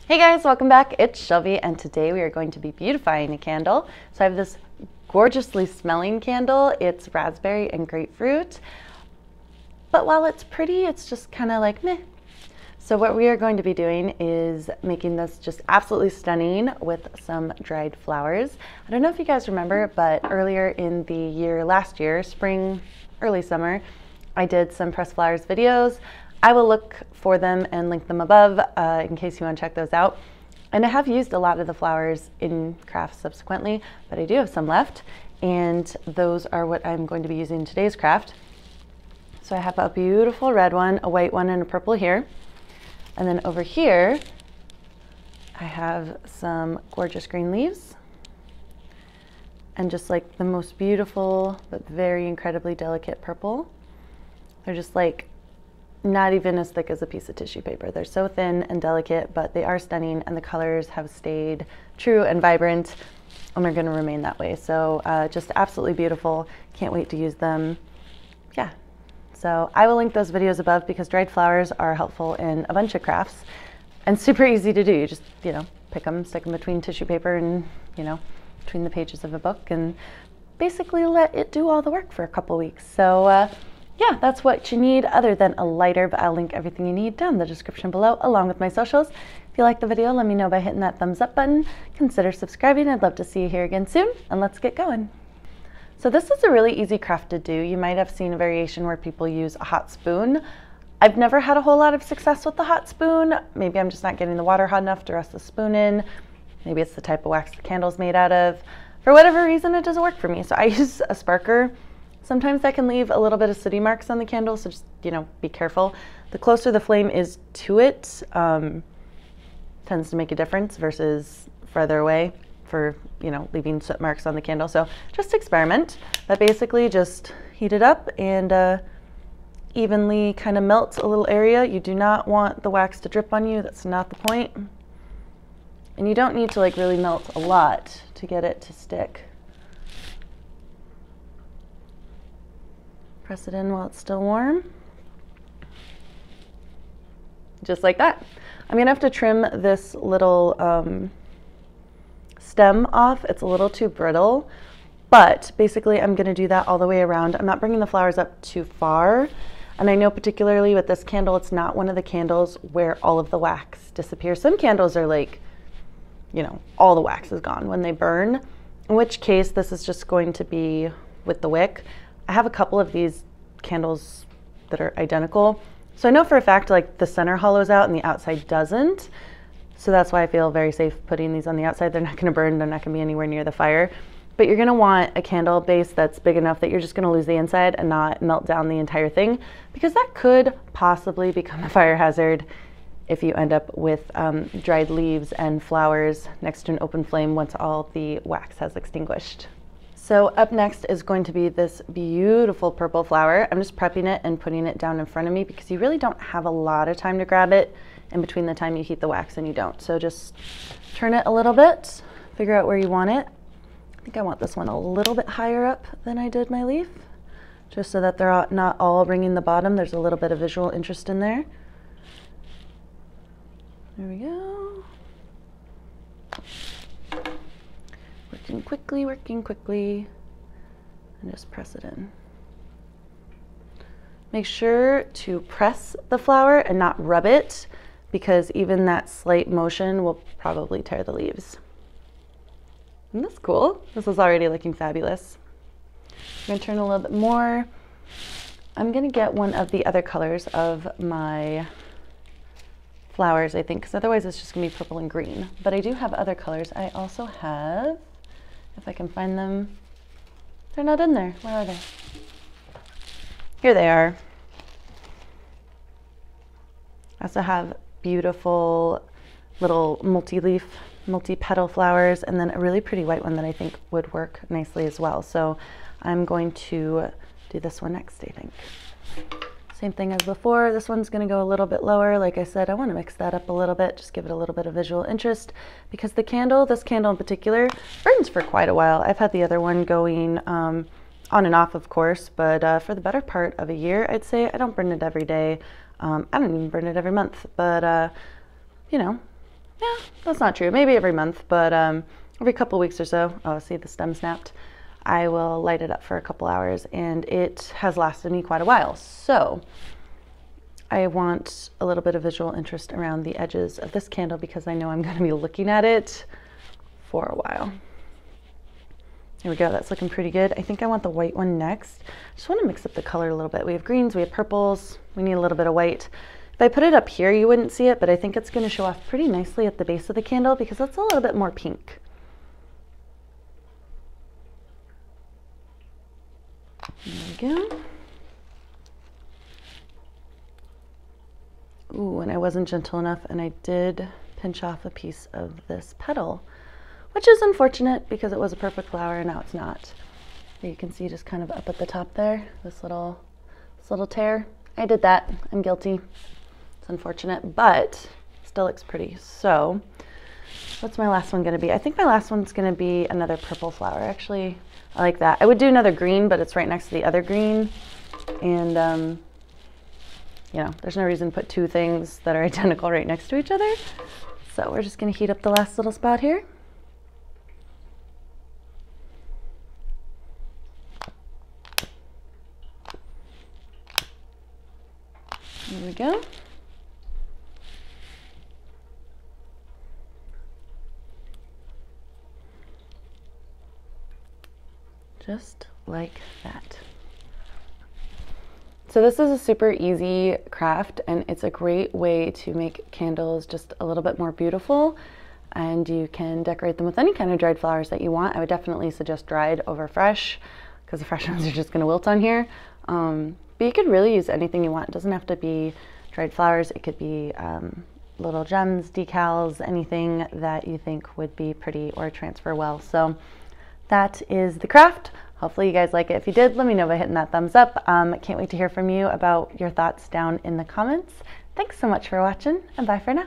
Hey guys, welcome back. It's Shelby and today we are going to be beautifying a candle. So I have this gorgeously smelling candle. It's raspberry and grapefruit. But while it's pretty, it's just kind of like meh. So what we are going to be doing is making this just absolutely stunning with some dried flowers. I don't know if you guys remember, but earlier in the year, last year, spring, early summer, I did some pressed flowers videos. I will look for them and link them above in case you want to check those out. And I have used a lot of the flowers in crafts subsequently, but I do have some left, and those are what I'm going to be using in today's craft. So I have a beautiful red one, a white one, and a purple here. And then over here, I have some gorgeous green leaves and just like the most beautiful but very incredibly delicate purple. They're just like not even as thick as a piece of tissue paper. They're so thin and delicate, but they are stunning, and the colors have stayed true and vibrant, and they're going to remain that way. So just absolutely beautiful. Can't wait to use them. Yeah. So I will link those videos above because dried flowers are helpful in a bunch of crafts and super easy to do. You just, pick them, stick them between tissue paper and, between the pages of a book, and basically let it do all the work for a couple weeks. So yeah, that's what you need other than a lighter, but I'll link everything you need down in the description below along with my socials. If you like the video, let me know by hitting that thumbs up button. Consider subscribing. I'd love to see you here again soon, and let's get going. So this is a really easy craft to do. You might have seen a variation where people use a hot spoon. I've never had a whole lot of success with the hot spoon. Maybe I'm just not getting the water hot enough to rest the spoon in. Maybe it's the type of wax the candle's made out of. For whatever reason, it doesn't work for me. So I use a sparker. Sometimes that can leave a little bit of sooty marks on the candle, so just, be careful. The closer the flame is to it, tends to make a difference versus further away for, leaving soot marks on the candle. So just experiment, but basically just heat it up and evenly kind of melt a little area. You do not want the wax to drip on you. That's not the point. And you don't need to really melt a lot to get it to stick. Press it in while it's still warm. Just like that. I'm gonna have to trim this little stem off. It's a little too brittle, but basically I'm gonna do that all the way around. I'm not bringing the flowers up too far. And I know particularly with this candle, it's not one of the candles where all of the wax disappears. Some candles are like, all the wax is gone when they burn, in which case this is just going to be with the wick. I have a couple of these candles that are identical. So I know for a fact the center hollows out and the outside doesn't. So that's why I feel very safe putting these on the outside. They're not gonna burn, they're not gonna be anywhere near the fire. But you're gonna want a candle base that's big enough that you're just gonna lose the inside and not melt down the entire thing, because that could possibly become a fire hazard if you end up with dried leaves and flowers next to an open flame once all the wax has extinguished. So up next is going to be this beautiful purple flower. I'm just prepping it and putting it down in front of me because you really don't have a lot of time to grab it in between the time you heat the wax and you don't. So just turn it a little bit, figure out where you want it. I think I want this one a little bit higher up than I did my leaf, just so that they're not all ringing the bottom. There's a little bit of visual interest in there. There we go. Working quickly, and just press it in. Make sure to press the flower and not rub it, because even that slight motion will probably tear the leaves. Isn't this cool? This is already looking fabulous. I'm gonna turn a little bit more. I'm gonna get one of the other colors of my flowers, I think, because otherwise it's just gonna be purple and green. But I do have other colors. I also have, if I can find them, they're not in there. Where are they? Here they are. I also have beautiful little multi-leaf, multi-petal flowers, and then a really pretty white one that I think would work nicely as well. So I'm going to do this one next, I think. Same thing as before. This one's gonna go a little bit lower. Like I said, I wanna mix that up a little bit, just give it a little bit of visual interest, because the candle, this candle in particular, burns for quite a while. I've had the other one going on and off, of course, but for the better part of a year, I'd say. I don't burn it every day. I don't even burn it every month, but you know, Yeah, that's not true. Maybe every month, but every couple weeks or so. Oh, see, the stem snapped. I will light it up for a couple hours, and it has lasted me quite a while. So I want a little bit of visual interest around the edges of this candle because I know I'm going to be looking at it for a while. Here we go, that's looking pretty good. I think I want the white one next. I just want to mix up the color a little bit. We have greens, we have purples, we need a little bit of white. If I put it up here, you wouldn't see it, but I think it's going to show off pretty nicely at the base of the candle because that's a little bit more pink. There we go. Ooh, and I wasn't gentle enough, and I did pinch off a piece of this petal, which is unfortunate because it was a perfect flower and now it's not. But you can see just kind of up at the top there, this little tear. I did that. I'm guilty. It's unfortunate, but still looks pretty. So what's my last one going to be? I think my last one's going to be another purple flower. Actually, I like that. I would do another green, but it's right next to the other green. And you know, there's no reason to put two things that are identical right next to each other. So we're just going to heat up the last little spot here. There we go. Just like that. So this is a super easy craft, and it's a great way to make candles just a little bit more beautiful, and you can decorate them with any kind of dried flowers that you want. I would definitely suggest dried over fresh because the fresh ones are just going to wilt on here. But you could really use anything you want. It doesn't have to be dried flowers. It could be little gems, decals, anything that you think would be pretty or transfer well. So that is the craft. Hopefully you guys like it. If you did, let me know by hitting that thumbs up. Can't wait to hear from you about your thoughts down in the comments. Thanks so much for watching, and bye for now.